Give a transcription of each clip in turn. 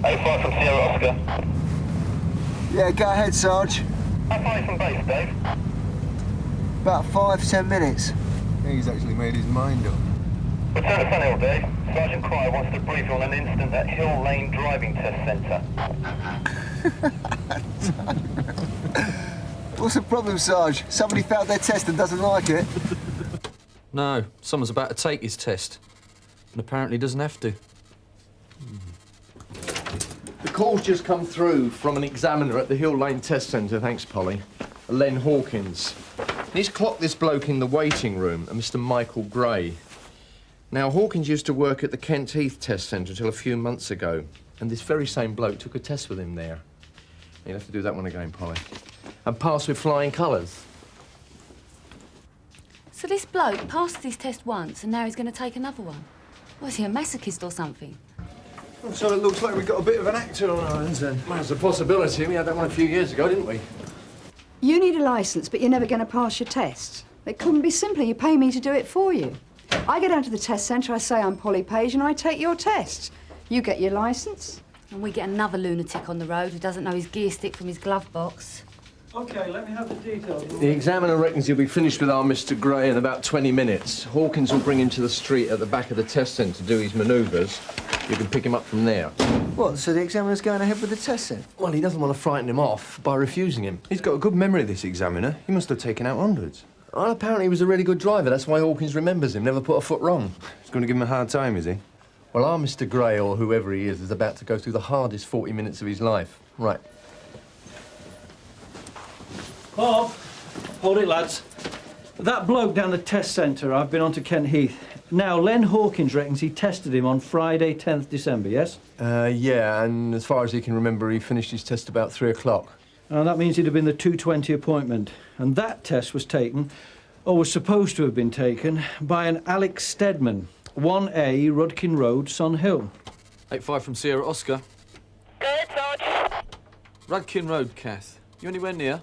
85 from Sierra Oscar. Yeah, go ahead, Sarge. How far are you from base, Dave? About 5-10 minutes. I think he's actually made his mind up. Return to Scannell, Dave. Sergeant Cryer wants to brief you on an incident at Hill Lane Driving Test Centre. What's the problem, Sarge? Somebody failed their test and doesn't like it? No, someone's about to take his test. And apparently doesn't have to. The call's just come through from an examiner at the Hill Lane Test Centre, thanks, Polly. Len Hawkins. He's clocked this bloke in the waiting room, a Mr. Michael Gray. Now, Hawkins used to work at the Kent Heath Test Centre till a few months ago, and this very same bloke took a test with him there. You'll have to do that one again, Polly. And pass with flying colours. So this bloke passed his test once, and now he's going to take another one? Was he a masochist or something? So it looks like we've got a bit of an actor on our hands, then. Well, there's a possibility. We had that one a few years ago, didn't we? You need a licence, but you're never going to pass your test. It couldn't be simpler. You pay me to do it for you. I go down to the test centre, I say I'm Polly Page, and I take your test. You get your licence. And we get another lunatic on the road who doesn't know his gear stick from his glove box. OK, let me have the details. The examiner reckons he'll be finished with our Mr. Gray in about 20 minutes. Hawkins will bring him to the street at the back of the test centre to do his manoeuvres. You can pick him up from there. What, so the examiner's going ahead with the test then? Well, he doesn't want to frighten him off by refusing him. He's got a good memory, this examiner. He must have taken out hundreds. Well, apparently he was a really good driver. That's why Hawkins remembers him. Never put a foot wrong. He's going to give him a hard time, is he? Well, our Mr. Gray, or whoever he is about to go through the hardest 40 minutes of his life. Right. Bob, hold it, lads. That bloke down the test centre, I've been on to Kent Heath. Now, Len Hawkins reckons he tested him on Friday, 10th December, yes? Yeah, and as far as he can remember, he finished his test about 3 o'clock. That means he'd have been the 2:20 appointment. And that test was taken, or was supposed to have been taken, by an Alex Steadman, 1A, Rudkin Road, Sun Hill. 85 from Sierra Oscar. Go ahead, Sarge. Rudkin Road, Kath. You anywhere near?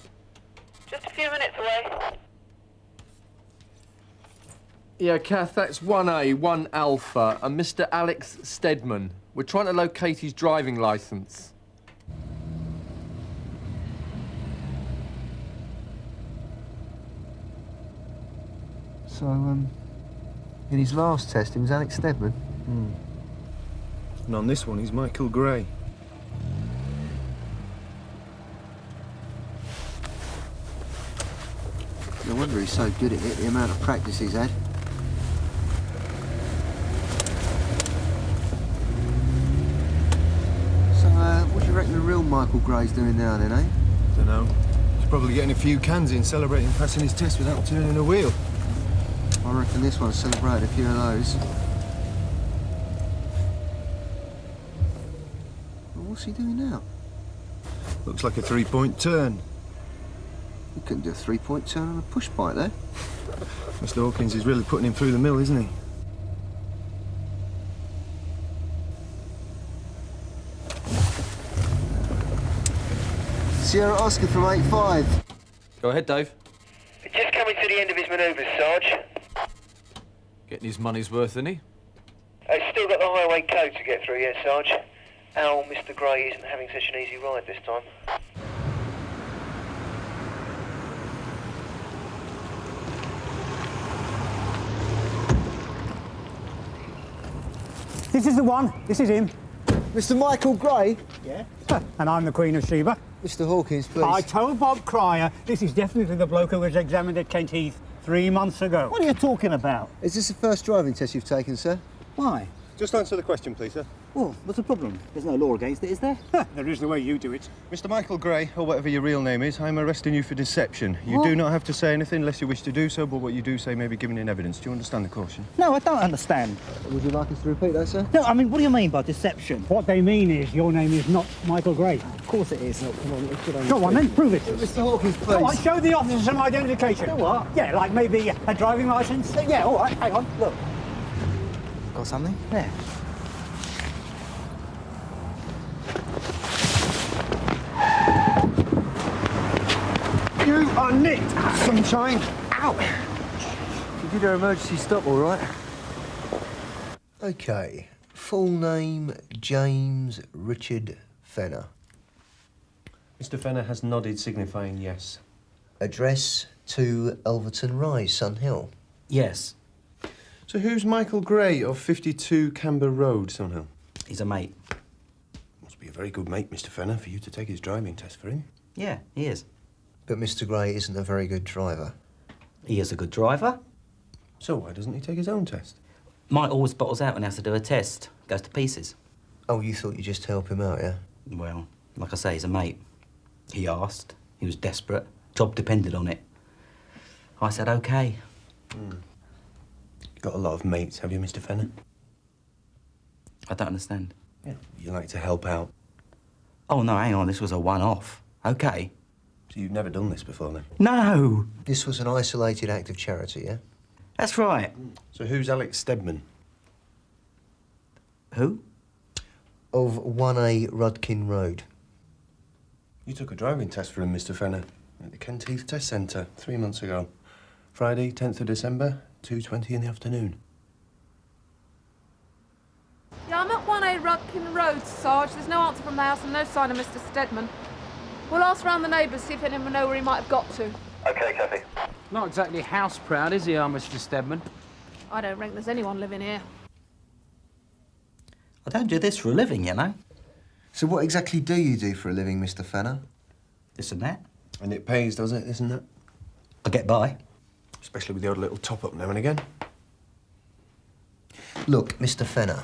Just a few minutes away. Yeah, Kath, that's 1A, 1 Alpha, and Mr. Alex Steadman. We're trying to locate his driving licence. So, in his last test, he was Alex Steadman. And on this one, he's Michael Gray. No wonder he's so good at it, the amount of practice he's had. So, what do you reckon the real Michael Gray's doing now, then, eh? Dunno. He's probably getting a few cans in, celebrating passing his test without turning a wheel. I reckon this one's celebrated a few of those. Well, what's he doing now? Looks like a 3-point turn. He couldn't do a 3-point turn on a push bike there. Mr. Hawkins is really putting him through the mill, isn't he? Sierra Oscar from 85. Go ahead, Dave. Just coming to the end of his manoeuvres, Sarge. Getting his money's worth, isn't he? I've still got the highway code to get through yet, Sarge. Our Mr. Gray isn't having such an easy ride this time. This is the one. This is him. Mr. Michael Gray? Yeah. And I'm the Queen of Sheba. Mr. Hawkins, please. I told Bob Cryer this is definitely the bloke who was examined at Kent Heath 3 months ago. What are you talking about? Is this the first driving test you've taken, sir? Why? Just answer the question, please, sir. Well, what's the problem? There's no law against it, is there? There is the way you do it. Mr. Michael Gray, or whatever your real name is, I'm arresting you for deception. You What? do not have to say anything unless you wish to do so, but what you do say may be given in evidence. Do you understand the caution? No, I don't understand. Would you like us to repeat that, sir? No, I mean, what do you mean by deception? What they mean is your name is not Michael Gray. Of course it is. Oh, come on, let's get on. Go on then, prove it. Mr. Hawkins, please. Come on, show the officer some identification. You know what? Yeah, like maybe a driving licence. Yeah, all right, hang on, look. Got something? There. You are nicked, sunshine. Ow! You did our emergency stop, all right? OK. Full name, James Richard Fenner. Mr. Fenner has nodded, signifying yes. Address 2 Elverton Rise, Sun Hill. Yes. So who's Michael Gray of 52 Camber Road, Sunhill? He's a mate. Must be a very good mate, Mr. Fenner, for you to take his driving test for him. Yeah, he is. But Mr. Gray isn't a very good driver. He is a good driver. So why doesn't he take his own test? Mike always bottles out when he has to do a test. Goes to pieces. Oh, you thought you'd just help him out, yeah? Well, like I say, he's a mate. He asked. He was desperate. Job depended on it. I said, OK. Got a lot of mates, have you, Mr. Fenner? I don't understand. Yeah, you like to help out. Oh, no, hang on. This was a one-off. OK. So you've never done this before, then? No! This was an isolated act of charity, yeah? That's right. So who's Alex Stedman? Who? Of 1A Rudkin Road. You took a driving test for him, Mr. Fenner, at the Kent Heath Test Centre 3 months ago. Friday, 10th of December, 2:20 in the afternoon. Yeah, I'm at 1A Rudkin Road, Sarge. There's no answer from the house and no sign of Mr. Stedman. We'll ask round the neighbours, see if anyone know where he might have got to. OK, Kathy. Not exactly house-proud, is he, our Mr. Stedman? I don't reckon there's anyone living here. I don't do this for a living, you know. So what exactly do you do for a living, Mr. Fenner? This and that. And it pays, does it, isn't it? I get by. Especially with the odd little top-up now and again. Look, Mr. Fenner,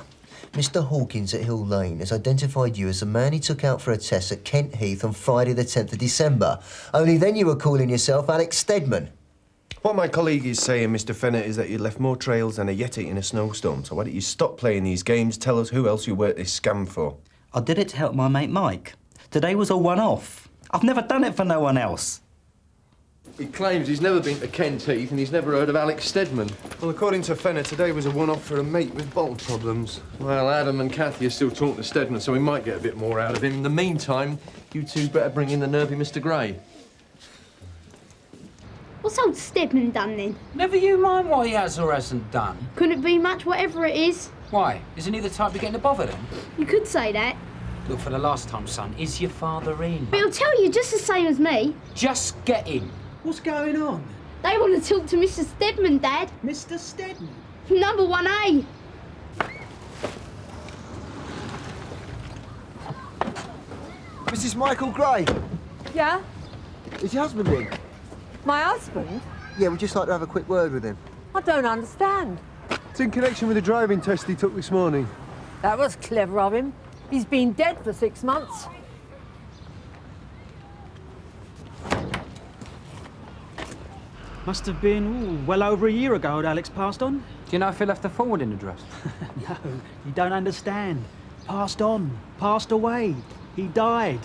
Mr. Hawkins at Hill Lane has identified you as the man he took out for a test at Kent Heath on Friday the 10th of December. Only then you were calling yourself Alex Stedman. What my colleague is saying, Mr. Fenner, is that you left more trails than a Yeti in a snowstorm. So why don't you stop playing these games, tell us who else you worked this scam for? I did it to help my mate Mike. Today was a one-off. I've never done it for no one else. He claims he's never been to Kent Heath and he's never heard of Alex Stedman. Well, according to Fenner, today was a one-off for a mate with bottle problems. Well, Adam and Kathy are still talking to Stedman, so we might get a bit more out of him. In the meantime, you two better bring in the nervy Mr. Gray. What's old Stedman done then? Never you mind what he has or hasn't done. Couldn't it be much, whatever it is? Why? Isn't he the type to get into bother then? You could say that. Look, for the last time, son, is your father in? But he'll tell you just the same as me. Just get him. What's going on? They want to talk to Mr. Stedman, Dad. Mr. Stedman? Number 1A. Mrs. Michael Gray, Yeah? is your husband in? My husband? Yeah, we'd just like to have a quick word with him. I don't understand. It's in connection with the driving test he took this morning. That was clever of him. He's been dead for 6 months. Must have been well over a year ago Alex passed on. Do you know if he left a forwarding address? No, you don't understand. Passed on, passed away. He died.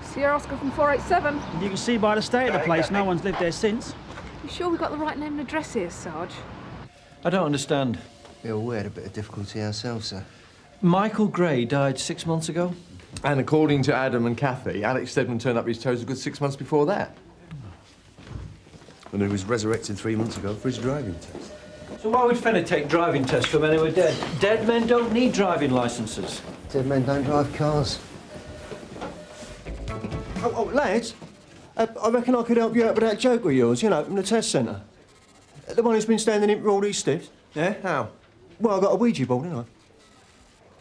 Sierra Oscar from 487. And you can see by the state of the place, no one's lived there since. You sure we got the right name and address here, Sarge? I don't understand. Yeah, well, we had a bit of difficulty ourselves, sir. Michael Gray died 6 months ago. And according to Adam and Kathy, Alex Stedman turned up his toes a good 6 months before that. And he was resurrected 3 months ago for his driving test. So why would Fenner take driving tests for men who are dead? Dead men don't need driving licences. Dead men don't drive cars. Oh, lads, I reckon I could help you out with that joke of yours, you know, from the test centre. The one who's been standing in for all these stiffs. Yeah, how? Well, I've got a Ouija board, haven't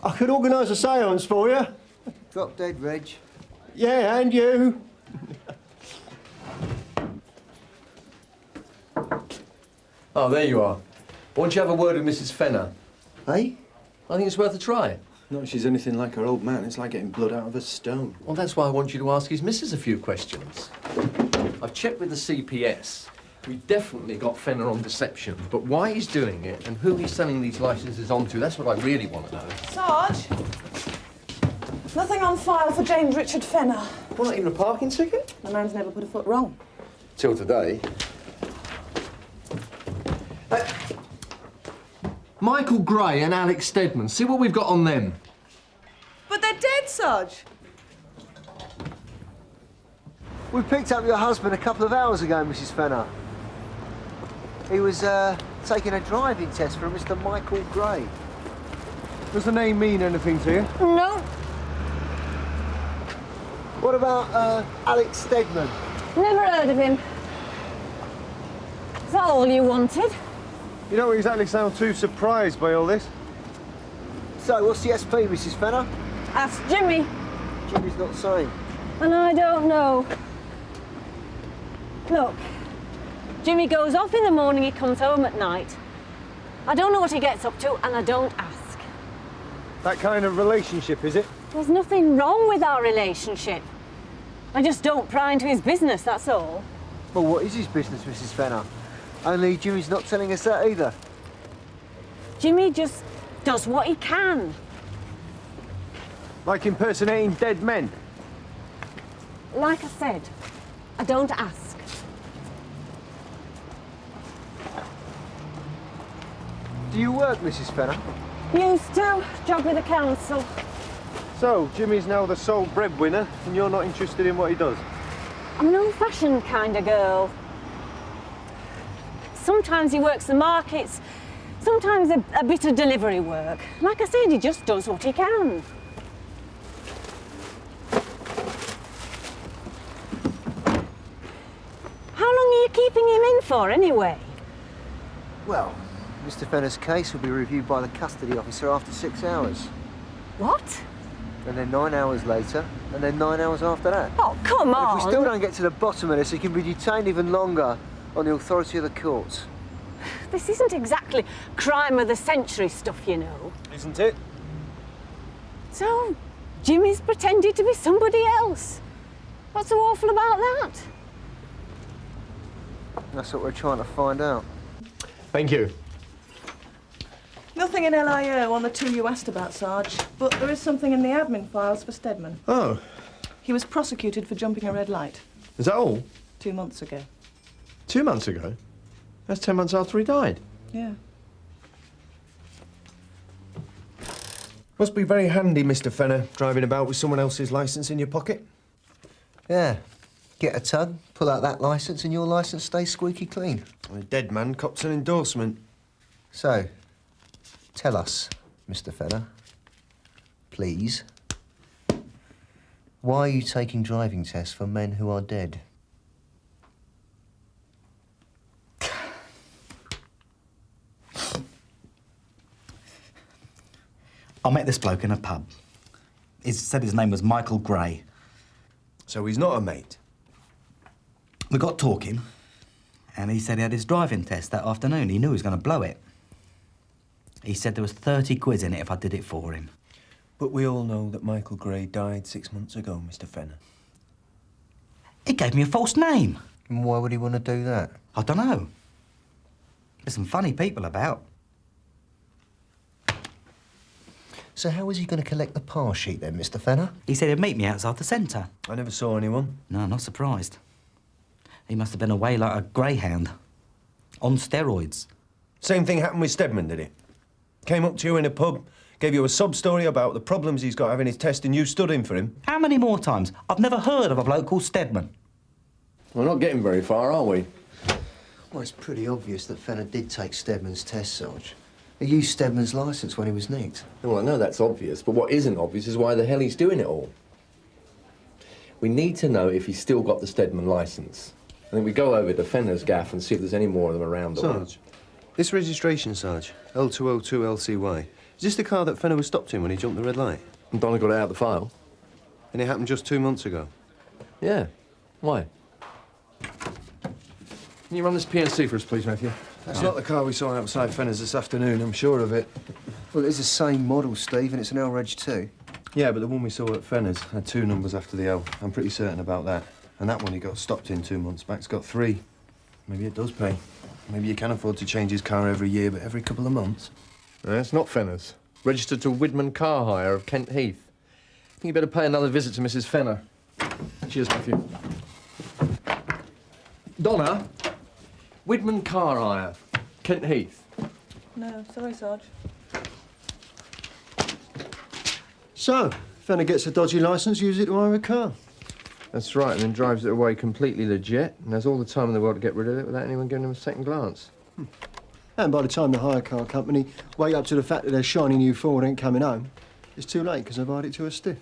I? I could organise a séance for you. Drop dead, Reg. Yeah, and you. Oh, there you are. Why don't you have a word with Mrs. Fenner? Hey? I think it's worth a try. Not if she's anything like her old man. It's like getting blood out of a stone. Well, that's why I want you to ask his missus a few questions. I've checked with the CPS. We definitely got Fenner on deception, but why he's doing it and who he's selling these licences on to, that's what I really want to know. Sarge? Nothing on file for James Richard Fenner. Well, not even a parking ticket? The man's never put a foot wrong. Till today. Michael Gray and Alex Stedman, see what we've got on them. But they're dead, Sarge. We picked up your husband a couple of hours ago, Mrs. Fenner. He was taking a driving test for Mr. Michael Gray. Does the name mean anything to you? No. What about, Alex Stedman? Never heard of him. Is that all you wanted? You don't exactly sound too surprised by all this. So, what's the SP, Mrs. Fenner? Ask Jimmy. Jimmy's not saying. And I don't know. Look, Jimmy goes off in the morning, he comes home at night. I don't know what he gets up to, and I don't ask. That kind of relationship, is it? There's nothing wrong with our relationship. I just don't pry into his business, that's all. Well, what is his business, Mrs. Fenner? Only Jimmy's not telling us that either. Jimmy just does what he can. Like impersonating dead men? Like I said, I don't ask. Do you work, Mrs. Fenner? Used to. Job with the council. So, Jimmy's now the sole breadwinner, and you're not interested in what he does? I'm an old-fashioned kind of girl. Sometimes he works the markets, sometimes a bit of delivery work. Like I said, he just does what he can. How long are you keeping him in for, anyway? Well, Mr. Fenner's case will be reviewed by the custody officer after 6 hours. What? And then 9 hours later, and then 9 hours after that. Oh, come on! If we still don't get to the bottom of this, he can be detained even longer on the authority of the courts. This isn't exactly crime of the century stuff, you know. Isn't it? So, Jimmy's pretended to be somebody else. What's so awful about that? That's what we're trying to find out. Thank you. Nothing in LIO on the two you asked about, Sarge, but there is something in the admin files for Stedman. Oh. He was prosecuted for jumping a red light. Is that all? 2 months ago. 2 months ago? That's 10 months after he died. Yeah. Must be very handy, Mr. Fenner, driving about with someone else's licence in your pocket. Yeah. Get a tug, pull out that licence, and your licence stays squeaky clean. A dead man cops an endorsement. So, tell us, Mr. Fenner, please, why are you taking driving tests for men who are dead? I met this bloke in a pub. He said his name was Michael Gray. So he's not a mate? We got talking, and he said he had his driving test that afternoon. He knew he was going to blow it. He said there was 30 quid in it if I did it for him. But we all know that Michael Gray died 6 months ago, Mr. Fenner. He gave me a false name. And why would he want to do that? I don't know. There's some funny people about. So how was he going to collect the par sheet then, Mr. Fenner? He said he'd meet me outside the centre. I never saw anyone. No, not surprised. He must have been away like a greyhound. On steroids. Same thing happened with Stedman, did it? Came up to you in a pub, gave you a sob-story about the problems he's got having his test, and you stood in for him. How many more times? I've never heard of a bloke called Stedman. We're not getting very far, are we? Well, it's pretty obvious that Fenner did take Stedman's test, Sarge. He used Stedman's licence when he was nicked. Well, I know that's obvious, but what isn't obvious is why the hell he's doing it all. We need to know if he's still got the Stedman licence. I think we go over to Fenner's gaff and see if there's any more of them around. Sarge, this registration, Sarge, L202LCY, is this the car that Fenner was stopped in when he jumped the red light? And Donna got it out of the file. And it happened just 2 months ago? Yeah. Why? Can you run this PNC for us, please, Matthew? That's not the car we saw outside Fenner's this afternoon, I'm sure of it. Well, it's the same model, Steve, and it's an L-Reg 2. Yeah, but the one we saw at Fenner's had 2 numbers after the L. I'm pretty certain about that. And that one he got stopped in 2 months back's got 3. Maybe it does pay. Maybe you can afford to change his car every year, but every couple of months. No, it's not Fenner's. Registered to Widman Car Hire of Kent Heath. I think you better pay another visit to Mrs. Fenner. Cheers, Matthew. Donna, Widman Car Hire, Kent Heath. No, sorry, Sarge. So, Fenner gets a dodgy licence, uses it to hire a car. That's right, and then drives it away completely legit, and has all the time in the world to get rid of it without anyone giving him a second glance. And by the time the hire car company wake up to the fact that their shiny new Ford ain't coming home, it's too late because they've hired it to a stiff.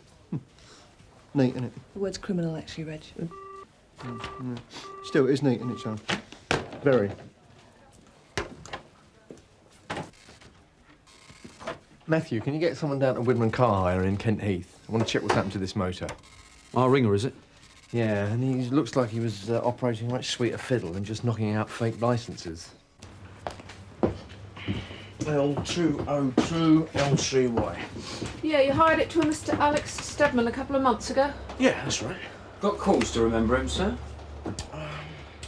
Neat, isn't it? The word's criminal, actually, Reg. Still, it is neat, isn't it, John? Very. Matthew, can you get someone down to Widman Car Hire in Kent Heath? I want to check what's happened to this motor. Our ringer, is it? Yeah, and he looks like he was operating a much sweeter fiddle and just knocking out fake licences. L202 L3Y. Yeah, you hired it to a Mr. Alex Stedman a couple of months ago. Yeah, that's right. Got cause to remember him, sir?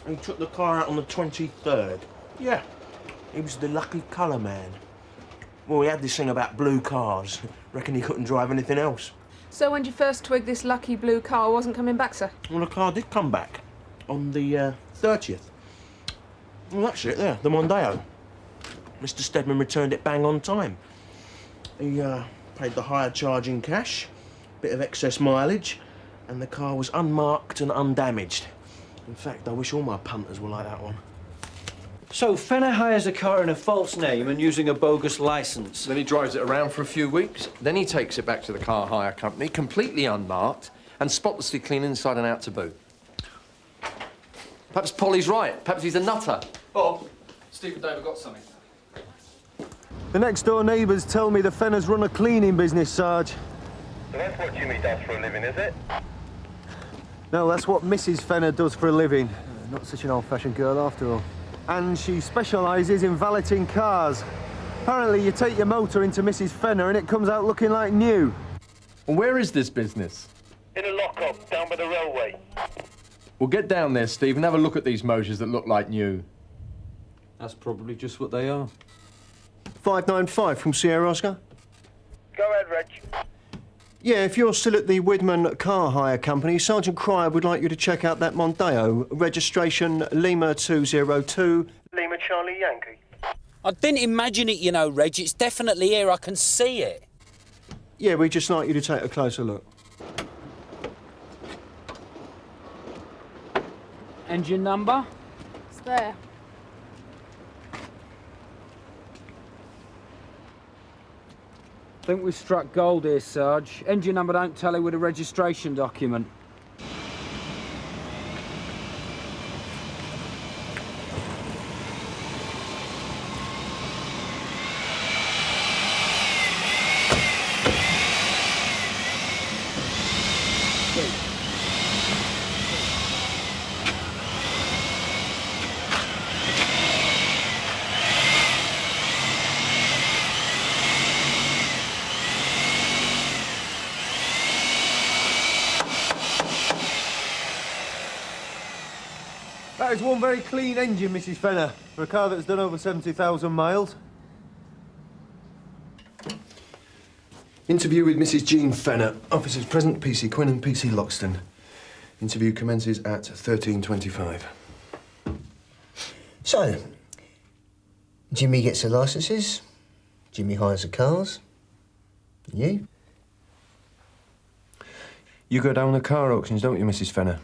He took the car out on the 23rd. Yeah. He was the lucky colour man. Well, he had this thing about blue cars. Reckon he couldn't drive anything else. So when did you first twig this lucky blue car wasn't coming back, sir? Well, the car did come back on the 30th. Well, that's it there, the Mondeo. Mr. Stedman returned it bang on time. He paid the hire charge in cash, bit of excess mileage, and the car was unmarked and undamaged. In fact, I wish all my punters were like that one. So Fenner hires a car in a false name and using a bogus licence. Then he drives it around for a few weeks. Then he takes it back to the car hire company, completely unmarked, and spotlessly clean inside and out to boot. Perhaps Polly's right. Perhaps he's a nutter. Bob, Steve and David got something. The next-door neighbours tell me the Fenners run a cleaning business, Sarge. So that's what Jimmy does for a living, is it? No, that's what Mrs. Fenner does for a living. Not such an old-fashioned girl, after all. And she specialises in valeting cars. Apparently, you take your motor into Mrs. Fenner and it comes out looking like new. Well, where is this business? In a lock-up, down by the railway. Well, get down there, Steve, and have a look at these motors that look like new. That's probably just what they are. 595 from Sierra Oscar. Go ahead, Reg. Yeah, if you're still at the Widman Car Hire Company, Sergeant Cryer would like you to check out that Mondeo. Registration Lima 202. Lima Charlie Yankee. I didn't imagine it, you know, Reg. It's definitely here. I can see it. Yeah, we'd just like you to take a closer look. Engine number? It's there. I think we've struck gold here, Sarge. Engine number don't tally with a registration document. That is one very clean engine, Mrs. Fenner, for a car that's done over 70,000 miles. Interview with Mrs. Jean Fenner. Officers present, P.C. Quinnan and P.C. Loxton. Interview commences at 13:25. So, Jimmy gets the licences, Jimmy hires the cars, and you? You go down the car auctions, don't you, Mrs. Fenner?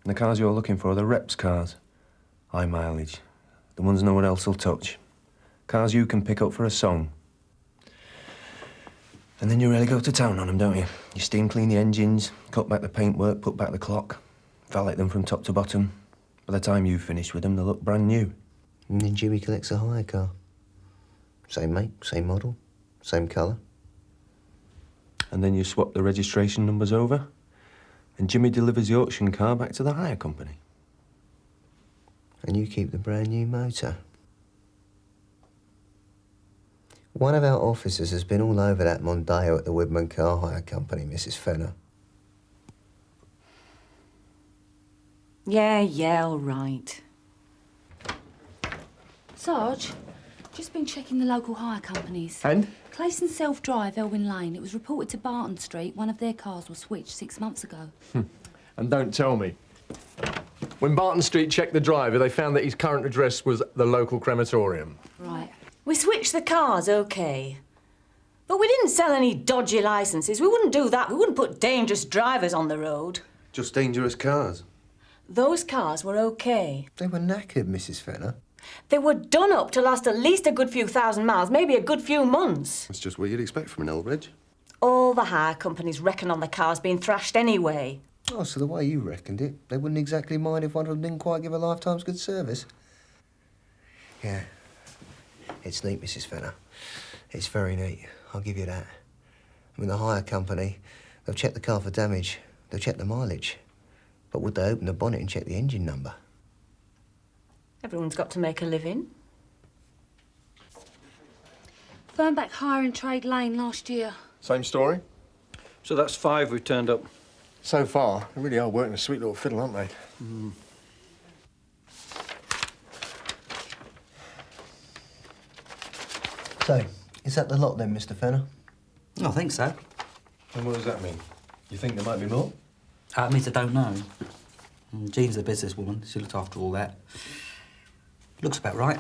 And the cars you're looking for are the reps cars. High mileage. The ones no one else will touch. Cars you can pick up for a song. And then you really go to town on them, don't you? You steam clean the engines, cut back the paintwork, put back the clock, valet them from top to bottom. By the time you've finished with them, they look brand new. And then Jimmy collects a hire car. Same make, same model, same colour. And then you swap the registration numbers over, and Jimmy delivers the auction car back to the hire company. And you keep the brand new motor. One of our officers has been all over that Mondeo at the Widman Car Hire Company, Mrs. Fenner. Yeah, all right. Sarge, just been checking the local hire companies. And? Clayson Self-Drive, Elwyn Lane. It was reported to Barton Street one of their cars was switched 6 months ago. And don't tell me. When Barton Street checked the driver, they found that his current address was the local crematorium. Right. We switched the cars, OK. But we didn't sell any dodgy licences. We wouldn't do that. We wouldn't put dangerous drivers on the road. Just dangerous cars. Those cars were OK. They were knackered, Mrs. Fenner. They were done up to last at least a good few thousand miles, maybe a good few months. That's just what you'd expect from an old reg. All the hire companies reckon on the cars being thrashed anyway. Oh, so the way you reckoned it, they wouldn't exactly mind if one of them didn't quite give a lifetime's good service. Yeah. It's neat, Mrs. Fenner. It's very neat. I'll give you that. I mean, the hire company, they'll check the car for damage. They'll check the mileage. But would they open the bonnet and check the engine number? Everyone's got to make a living. Fernback Hire and Trade Lane last year. Same story? So that's 5 we've turned up. So far, they really are working a sweet little fiddle, aren't they? Mm. So, is that the lot then, Mr. Fenner? I think so. And what does that mean? You think there might be more? I admit I don't know. Jean's a businesswoman. She looked after all that. Looks about right.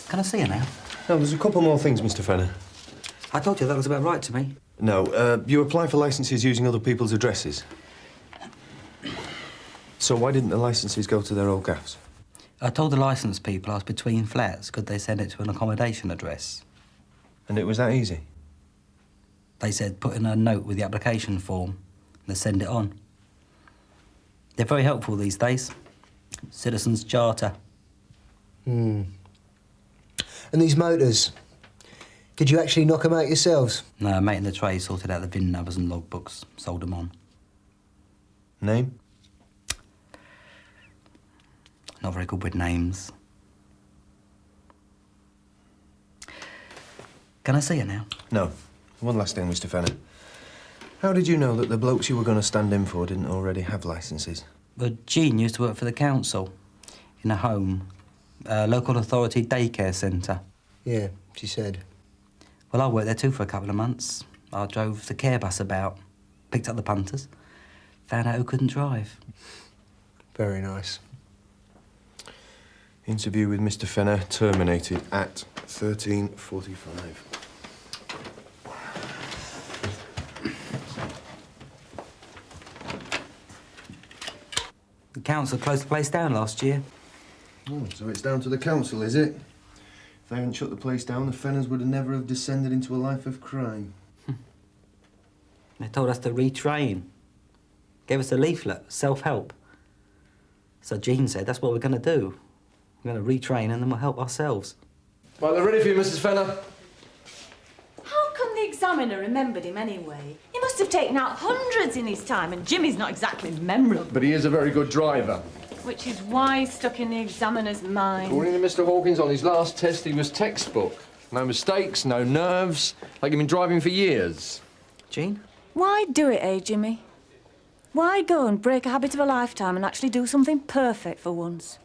Can I see her now? No, there's a couple more things, Mr. Fenner. I told you that was about right to me. No, you apply for licences using other people's addresses. So why didn't the licences go to their old gaffs? I told the licence people I was between flats. Could they send it to an accommodation address? And it was that easy? They said put in a note with the application form and they send it on. They're very helpful these days. Citizens' Charter. Hmm. And these motors, did you actually knock them out yourselves? No, a mate in the trade sorted out the VIN numbers and logbooks, sold them on. Name? Not very good with names. Can I see her now? No. One last thing, Mr. Fenner. How did you know that the blokes you were going to stand in for didn't already have licences? But Jean used to work for the council, in a home, a local authority daycare centre. Yeah, she said. Well, I worked there too for a couple of months. I drove the care bus about, picked up the punters, found out who couldn't drive. Very nice. Interview with Mr. Fenner terminated at 13:45. The council closed the place down last year. Oh, so it's down to the council, is it? If they hadn't shut the place down, the Fenners would have never have descended into a life of crime. They told us to retrain. Gave us a leaflet, self-help. So Jean said that's what we're going to do. We're going to retrain and then we'll help ourselves. Right, they're ready for you, Mrs. Fenner. How come the examiner remembered him anyway? He must have taken out hundreds in his time, and Jimmy's not exactly memorable. But he is a very good driver. Which is why he's stuck in the examiner's mind. According to Mr. Hawkins, on his last test, he was textbook. No mistakes, no nerves, like he'd been driving for years. Jean? Why do it, eh, Jimmy? Why go and break a habit of a lifetime and actually do something perfect for once?